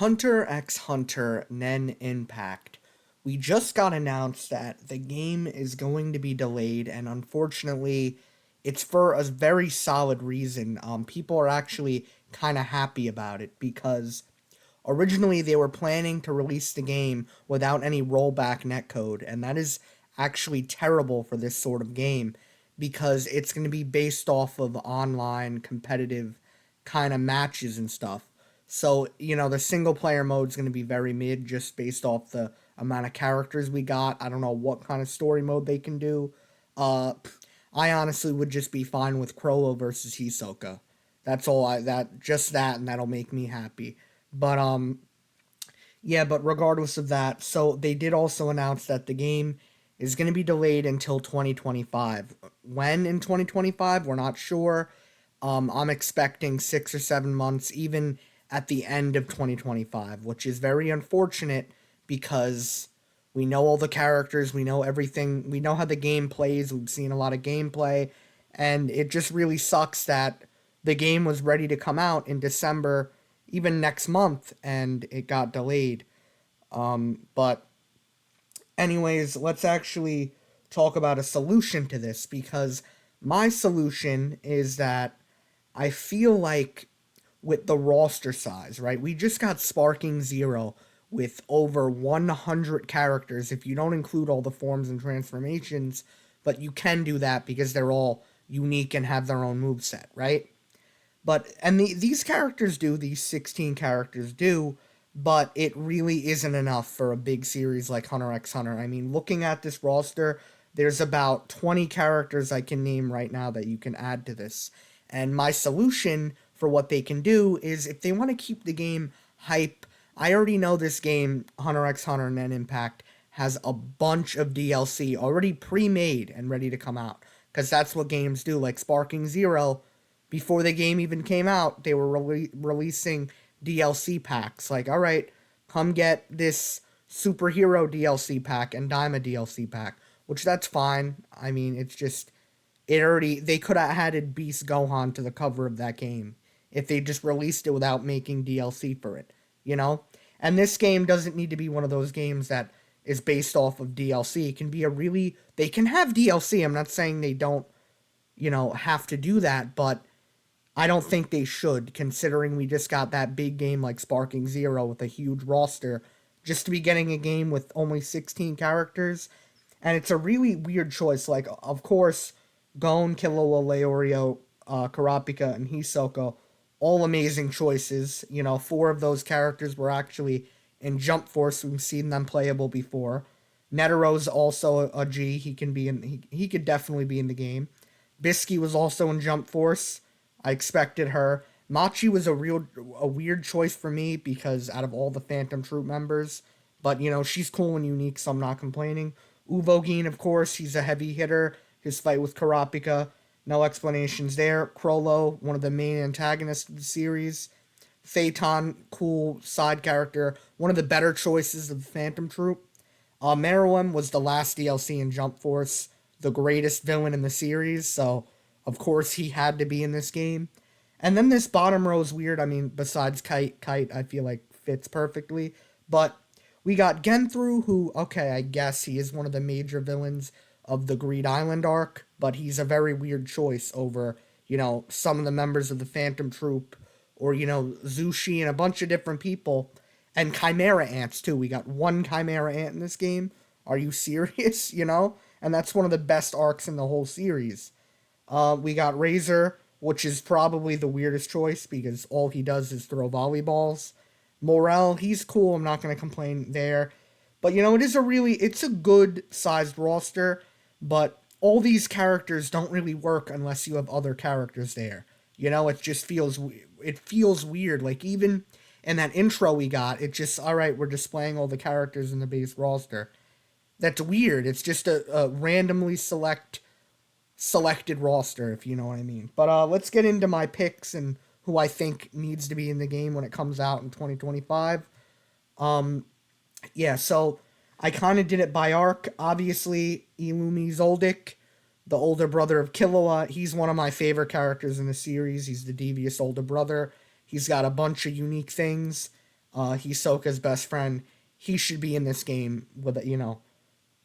Hunter x Hunter Nen Impact. We just got announced that the game is going to be delayed, and unfortunately, it's for a very solid reason. People are actually kind of happy about it because originally they were planning to release the game without any rollback netcode, and that is actually terrible for this sort of game because it's going to be based off of online competitive kind of matches and stuff. So, the single player mode is going to be very mid just based off the amount of characters we got. I don't know what kind of story mode they can do. Uh, I honestly would just be fine with Crollo versus Hisoka. That's all just that, and that'll make me happy. But, yeah, but regardless of that, so they did also announce that the game is going to be delayed until 2025. When in 2025, we're not sure. I'm expecting 6 or 7 months, even at the end of 2025, which is very unfortunate because we know all the characters, we know everything, we know how the game plays, we've seen a lot of gameplay, and it just really sucks that the game was ready to come out in December, even next month, and it got delayed. But, anyways, let's actually talk about a solution to this because my solution is that I feel like with the roster size, right? We just got Sparking Zero with over 100 characters if you don't include all the forms and transformations, but you can do that because they're all unique and have their own moveset, right? These characters do, these 16 characters do, but it really isn't enough for a big series like Hunter x Hunter. I mean, looking at this roster, there's about 20 characters I can name right now that you can add to this. And my solution for what they can do is if they want to keep the game hype, I already know this game, Hunter x Hunter Nen Impact, has a bunch of DLC already pre-made and ready to come out. Because that's what games do, like Sparking Zero. Before the game even came out, they were releasing DLC packs. Like, all right, come get this superhero DLC pack and Daima DLC pack, which that's fine. I mean, it's just they could have added Beast Gohan to the cover of that game if they just released it without making DLC for it, you know? And this game doesn't need to be one of those games that is based off of DLC. It can be they can have DLC. I'm not saying they don't, have to do that, but I don't think they should, considering we just got that big game like Sparking Zero with a huge roster, just to be getting a game with only 16 characters. And it's a really weird choice. Like, of course, Gon, Killua, Leorio, Karapika, and Hisoka, all amazing choices. Four of those characters were actually in Jump Force. We've seen them playable before. Netero's also a G. He can be in. He could definitely be in the game. Bisky was also in Jump Force. I expected her. Machi was a weird choice for me because out of all the Phantom Troop members, but she's cool and unique, so I'm not complaining. Uvogin, of course, he's a heavy hitter. His fight with Karapika, no explanations there. Crollo, one of the main antagonists of the series. Phaeton, cool side character, one of the better choices of the Phantom Troop. Meruem was the last DLC in Jump Force, the greatest villain in the series, so of course he had to be in this game. And then this bottom row is weird. I mean, besides Kite, I feel like fits perfectly. But we got Genthru, who, okay, I guess he is one of the major villains of the Greed Island arc, but he's a very weird choice over, some of the members of the Phantom Troop, or, Zushi and a bunch of different people. And Chimera Ants, too. We got one Chimera Ant in this game. Are you serious? And that's one of the best arcs in the whole series. We got Razor, which is probably the weirdest choice because all he does is throw volleyballs. Morel, he's cool. I'm not going to complain there. But, it's a good sized roster, but all these characters don't really work unless you have other characters there. It feels weird. Like, even in that intro we got, it just, all right, we're displaying all the characters in the base roster. That's weird. It's just a randomly selected roster, if you know what I mean. But let's get into my picks and who I think needs to be in the game when it comes out in 2025. Yeah, so I kind of did it by arc. Obviously, Illumi Zoldyck, the older brother of Killua, he's one of my favorite characters in the series. He's the devious older brother. He's got a bunch of unique things. Hisoka's best friend. He should be in this game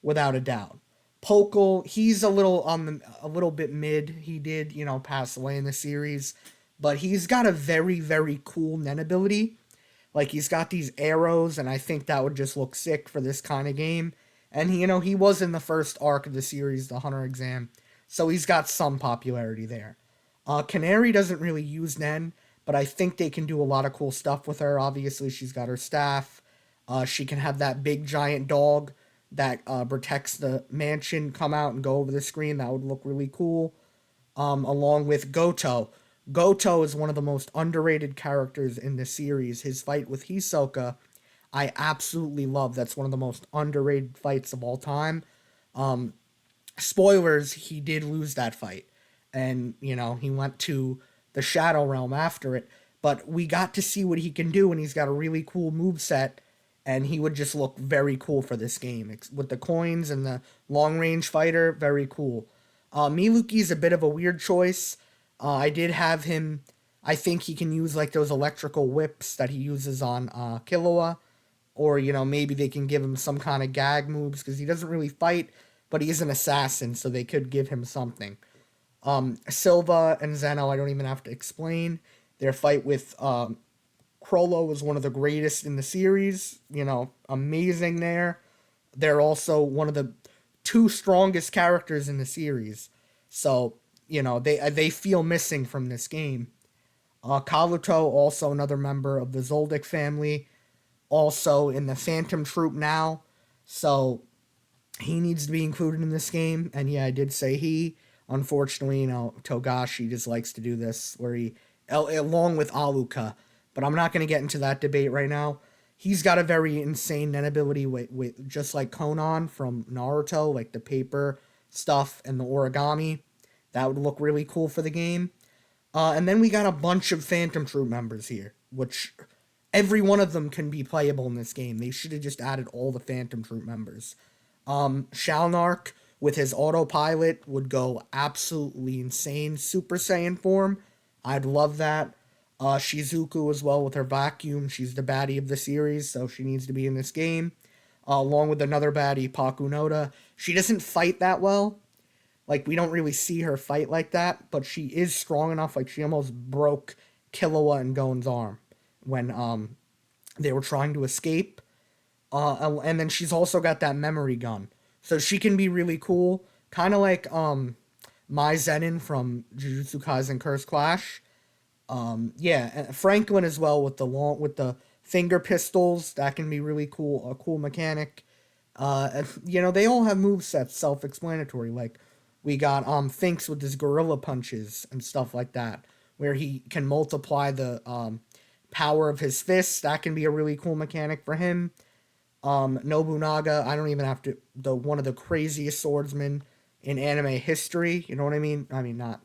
without a doubt. Pokel, he's a little bit mid. He did, pass away in the series, but he's got a very very cool Nen ability. Like he's got these arrows, and I think that would just look sick for this kind of game. And he was in the first arc of the series, the Hunter exam, so he's got some popularity there. Canary doesn't really use Nen, but I think they can do a lot of cool stuff with her. Obviously, she's got her staff. She can have that big giant dog that protects the mansion come out and go over the screen. That would look really cool. Along with Goto. Goto is one of the most underrated characters in the series. His fight with Hisoka, I absolutely love. That's one of the most underrated fights of all time. Um, Spoilers, he did lose that fight. And, he went to the Shadow Realm after it. But we got to see what he can do, and he's got a really cool move set, and he would just look very cool for this game. With the coins and the long range fighter, very cool. Miluki's a bit of a weird choice. I did have him. I think he can use like those electrical whips that he uses on Killua, or maybe they can give him some kind of gag moves because he doesn't really fight, but he is an assassin, so they could give him something. Silva and Zeno, I don't even have to explain. Their fight with Crollo was one of the greatest in the series. Amazing there. They're also one of the two strongest characters in the series. So, they feel missing from this game. Kaluto, also another member of the Zoldyck family, also in the Phantom Troop now. So he needs to be included in this game. And yeah, I did say he. Unfortunately, Togashi just likes to do this, where along with Aluka, but I'm not going to get into that debate right now. He's got a very insane Nen ability with just like Konan from Naruto, like the paper stuff and the origami. That would look really cool for the game. And then we got a bunch of Phantom Troop members here, which every one of them can be playable in this game. They should have just added all the Phantom Troop members. Shalnark with his autopilot would go absolutely insane Super Saiyan form. I'd love that. Shizuku as well with her vacuum. She's the baddie of the series, so she needs to be in this game. Along with another baddie, Pakunoda. She doesn't fight that well. Like, we don't really see her fight like that, but she is strong enough. Like, she almost broke Killua and Gon's arm when they were trying to escape. And then she's also got that memory gun. So she can be really cool. Kind of like Mai Zenin from Jujutsu Kaisen Curse Clash. Yeah, and Franklin as well with the finger pistols. That can be really cool, a cool mechanic. They all have move sets self-explanatory. Like we got Finks with his gorilla punches and stuff like that, where he can multiply the power of his fists. That can be a really cool mechanic for him. Nobunaga, I don't even have to the one of the craziest swordsmen in anime history. You know what I mean? I mean not.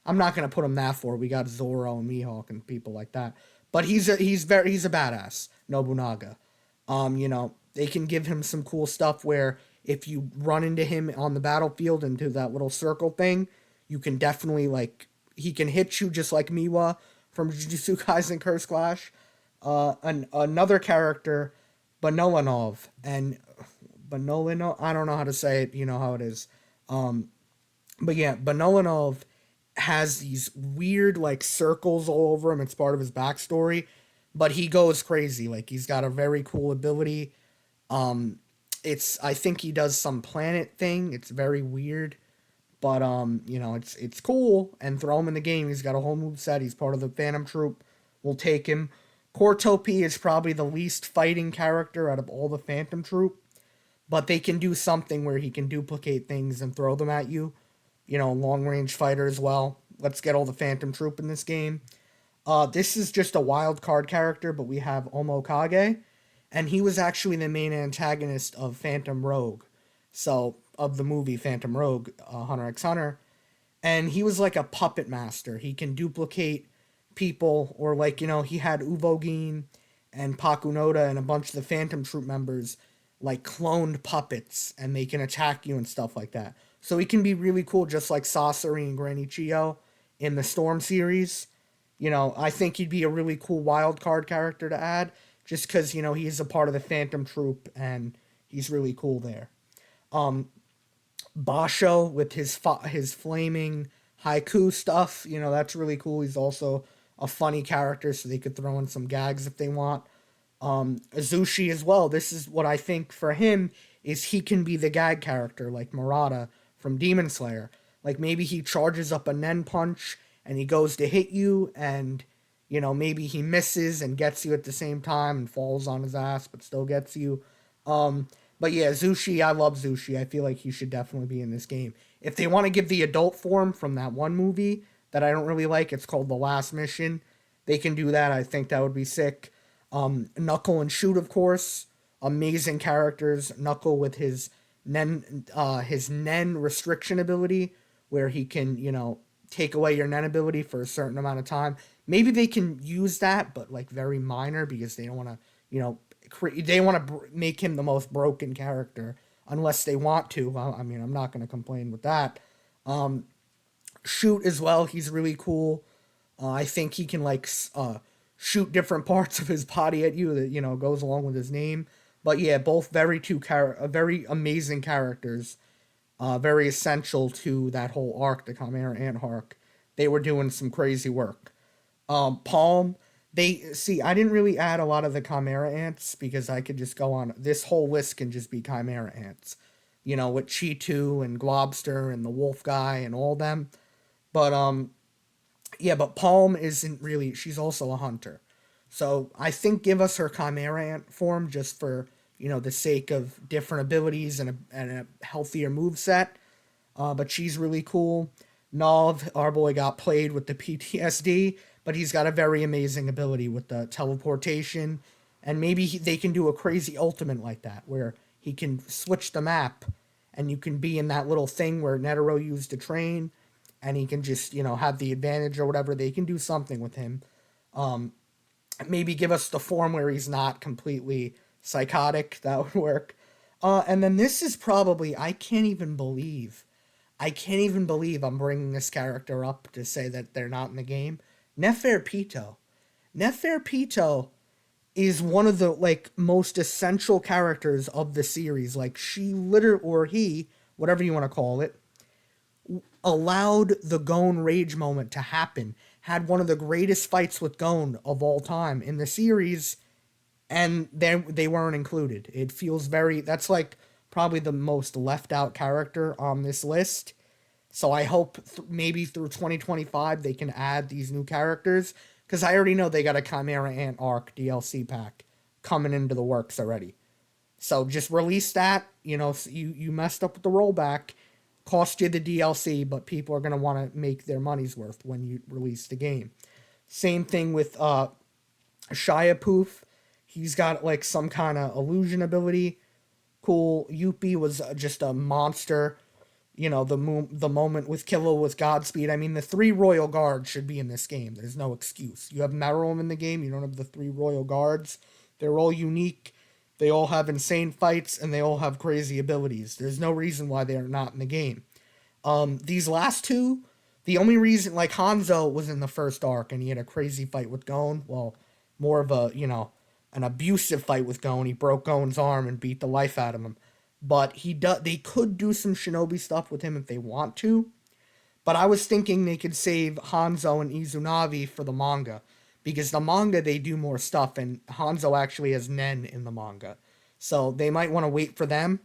I'm not gonna put him that far. We got Zoro and Mihawk and people like that. But he's a badass, Nobunaga. They can give him some cool stuff where if you run into him on the battlefield into that little circle thing, you can definitely he can hit you just like Miwa from Jujutsu Kaisen Curse Clash. Another character, Banolanov, and Banolanov, I don't know how to say it, you know how it is. But yeah, Banolanov has these weird circles all over him. It's part of his backstory, but he goes crazy. Like he's got a very cool ability. I think he does some planet thing. It's very weird, but it's cool. And throw him in the game. He's got a whole move set. He's part of the Phantom Troop. We'll take him. Cortopi is probably the least fighting character out of all the Phantom Troop, but they can do something where he can duplicate things and throw them at you. Long range fighter as well. Let's get all the Phantom Troop in this game. This is just a wild card character, but we have Omokage, and he was actually the main antagonist of Phantom Rogue, so of the movie Phantom Rogue, Hunter x Hunter, and he was like a puppet master. He can duplicate people, or he had Uvogin and Pakunoda and a bunch of the Phantom Troop members like cloned puppets, and they can attack you and stuff like that. So he can be really cool, just like Sasori and Granny Chio in the Storm series. I think he'd be a really cool wild card character to add, just because he's a part of the Phantom Troop and he's really cool there. Um, Basho with his flaming haiku stuff, that's really cool. He's also a funny character, so they could throw in some gags if they want. Azushi as well. This is what I think for him is he can be the gag character like Murata from Demon Slayer. Like maybe he charges up a Nen punch and he goes to hit you and maybe he misses and gets you at the same time and falls on his ass but still gets you. Um but yeah, Zushi, I love Zushi. I feel like he should definitely be in this game. If they want to give the adult form from that one movie that I don't really like, it's called The Last Mission. They can do that. I think that would be sick. Knuckle and Shoot, of course, amazing characters. Knuckle with his Nen restriction ability, where he can take away your Nen ability for a certain amount of time. Maybe they can use that, but like very minor because they don't want to they want to make him the most broken character unless they want to. Well, I mean, I'm not going to complain with that. Um, Shoot as well. He's really cool. I think he can shoot different parts of his body at you that goes along with his name. But yeah, both very amazing characters. Very essential to that whole arc, the Chimera Ant arc. They were doing some crazy work. Palm. They see. I didn't really add a lot of the Chimera Ants because I could just go on. This whole list can just be Chimera Ants. With Cheetu and Globster and the Wolf Guy and all them. But yeah, but Palm isn't really. She's also a hunter, so I think give us her Chimera Ant form just for the sake of different abilities and a healthier move set. But she's really cool. Nov, our boy, got played with the PTSD, but he's got a very amazing ability with the teleportation, and maybe they can do a crazy ultimate like that where he can switch the map, and you can be in that little thing where Netero used to train, and he can just have the advantage or whatever. They can do something with him. Um, Maybe give us the form where he's not completely psychotic. That would work. And then this is probably I can't even believe I'm bringing this character up to say that they're not in the game. Neferpito. Neferpito is one of the most essential characters of the series. Like she literally or he, whatever you want to call it, allowed the Gon rage moment to happen. Had one of the greatest fights with Gon of all time in the series, and they weren't included. It feels very that's like probably the most left out character on this list. So I hope maybe through 2025 they can add these new characters because I already know they got a Chimera Ant arc DLC pack coming into the works already. So just release that. You messed up with the rollback, cost you the DLC, but people are gonna want to make their money's worth when you release the game. Same thing with Shia Poof. He's got like some kind of illusion ability. Cool. Yuppie was just a monster. The moment with Killa with Godspeed. I mean, the three Royal Guards should be in this game. There's no excuse. You have Meruem in the game. You don't have the three Royal Guards. They're all unique. They all have insane fights, and they all have crazy abilities. There's no reason why they are not in the game. These last two, the only reason, like Hanzo was in the first arc, and he had a crazy fight with Gon. Well, more of an abusive fight with Gon. He broke Gon's arm and beat the life out of him. But they could do some shinobi stuff with him if they want to. But I was thinking they could save Hanzo and Izunavi for the manga. Because the manga, they do more stuff, and Hanzo actually has Nen in the manga. So they might want to wait for them.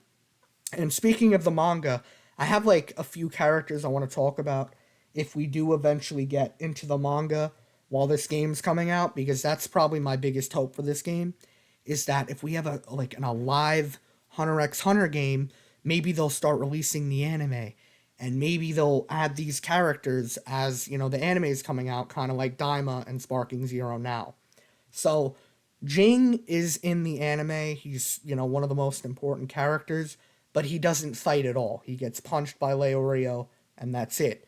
And speaking of the manga, I have like a few characters I want to talk about if we do eventually get into the manga while this game's coming out, because that's probably my biggest hope for this game, is that if we have an alive Hunter x Hunter game, maybe they'll start releasing the anime, and maybe they'll add these characters as the anime is coming out, kind of like Daima and Sparking Zero now. So Jing is in the anime. He's one of the most important characters, but he doesn't fight at all. He gets punched by Leorio, and that's it.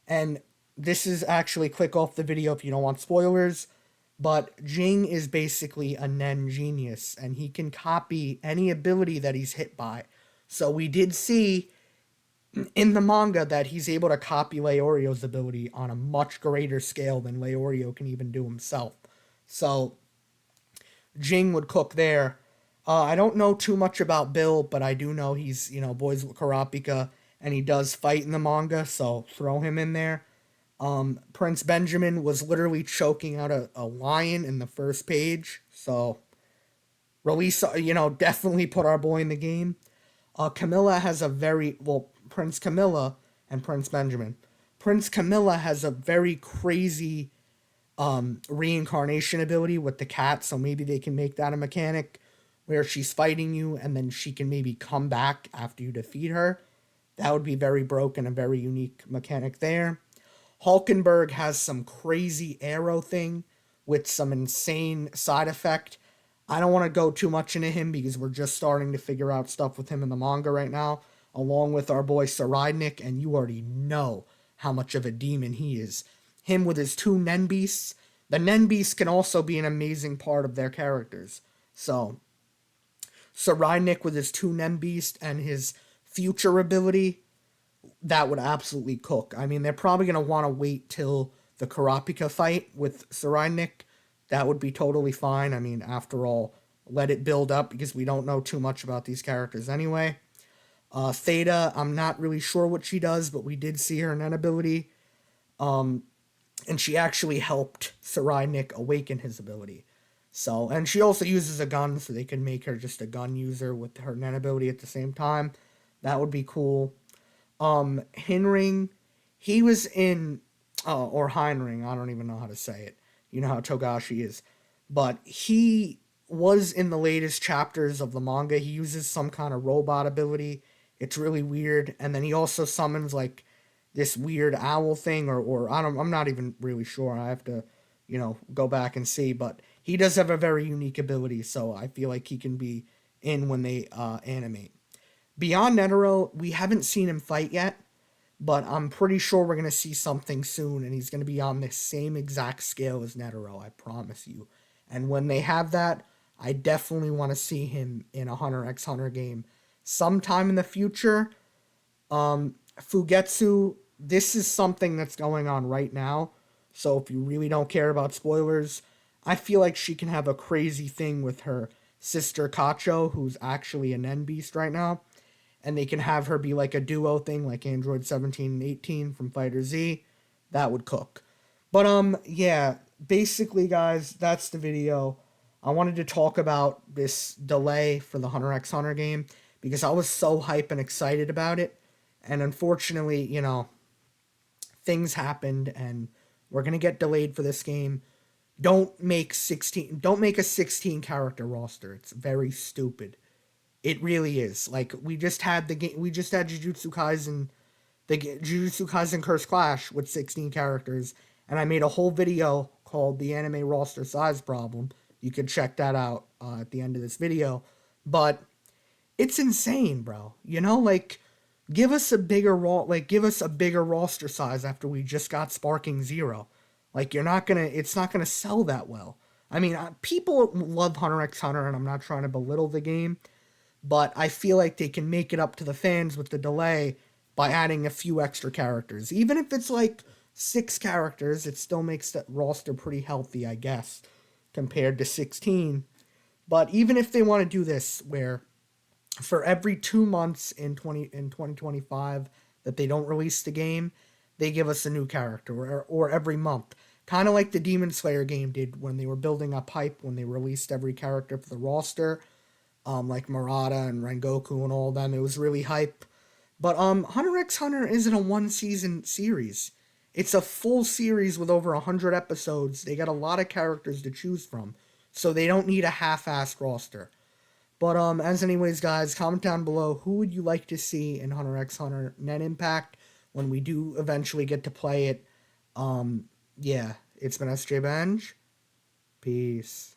And this is actually click off the video if you don't want spoilers. But Jing is basically a Nen genius, and he can copy any ability that he's hit by. So we did see in the manga that he's able to copy Leorio's ability on a much greater scale than Leorio can even do himself. So Jing would cook there. I don't know too much about Bill, but I do know he's, boys with Karapika, and he does fight in the manga, so throw him in there. Prince Benjamin was literally choking out a lion in the first page, so release, definitely put our boy in the game. Camilla has a Prince Camilla and Prince Benjamin. Prince Camilla has a very crazy reincarnation ability with the cat, so maybe they can make that a mechanic where she's fighting you and then she can maybe come back after you defeat her. That would be very broken, a very unique mechanic there. Hulkenberg has some crazy arrow thing with some insane side effect. I don't want to go too much into him because we're just starting to figure out stuff with him in the manga right now, along with our boy Saridnik, and you already know how much of a demon he is. Him with his two Nen Beasts. The Nen Beasts can also be an amazing part of their characters. So, Saridnik with his two Nen Beasts and his future ability, that would absolutely cook. I mean, they're probably going to want to wait till the Karapika fight with Saridnik. That would be totally fine. I mean, after all, let it build up because we don't know too much about these characters anyway. Theta, I'm not really sure what she does, but we did see her Nen ability. And she actually helped Saridnik awaken his ability. So, and she also uses a gun, so they could make her just a gun user with her Nen ability at the same time. That would be cool. Hinring, he was in, or Heinring, I don't even know how to say it. You know how Togashi is. But he was in the latest chapters of the manga. He uses some kind of robot ability. It's really weird. And then he also summons, like, this weird owl thing, or I'm not even really sure. I have to, go back and see. But he does have a very unique ability, so I feel like he can be in when they animate. Beyond Netero, we haven't seen him fight yet, but I'm pretty sure we're going to see something soon, and he's going to be on the same exact scale as Netero, I promise you. And when they have that, I definitely want to see him in a Hunter x Hunter game sometime in the future. Fugetsu, this is something that's going on right now, so if you really don't care about spoilers, I feel like she can have a crazy thing with her sister Kacho, who's actually a Nen Beast right now, and they can have her be like a duo thing like Android 17 and 18 from Fighter Z. That would cook. But yeah, basically guys, that's the video. I wanted to talk about this delay for the Hunter x Hunter game because I was so hype and excited about it. And unfortunately, things happened and we're going to get delayed for this game. Don't make a 16 character roster. It's very stupid. It really is. Like we just had Jujutsu Kaisen, the Jujutsu Kaisen Curse Clash with 16 characters, and I made a whole video called the anime roster size problem. You can check that out at the end of this video. But it's insane, bro. Like give us a bigger roster size after we just got Sparking Zero. Like it's not gonna sell that well. I mean, people love Hunter x Hunter, and I'm not trying to belittle the game, but I feel like they can make it up to the fans with the delay by adding a few extra characters. Even if it's like 6 characters, it still makes the roster pretty healthy, I guess, compared to 16. But even if they want to do this, where for every 2 months in 2025 that they don't release the game, they give us a new character, or every month. Kind of like the Demon Slayer game did when they were building up hype when they released every character for the roster, like Murata and Rengoku and all of them. It was really hype. But Hunter x Hunter isn't a one season series. It's a full series with over 100 episodes. They got a lot of characters to choose from, so they don't need a half-assed roster. But as anyways, guys, comment down below who would you like to see in Hunter x Hunter Net Impact when we do eventually get to play it. Yeah, it's been SJ Benj. Peace.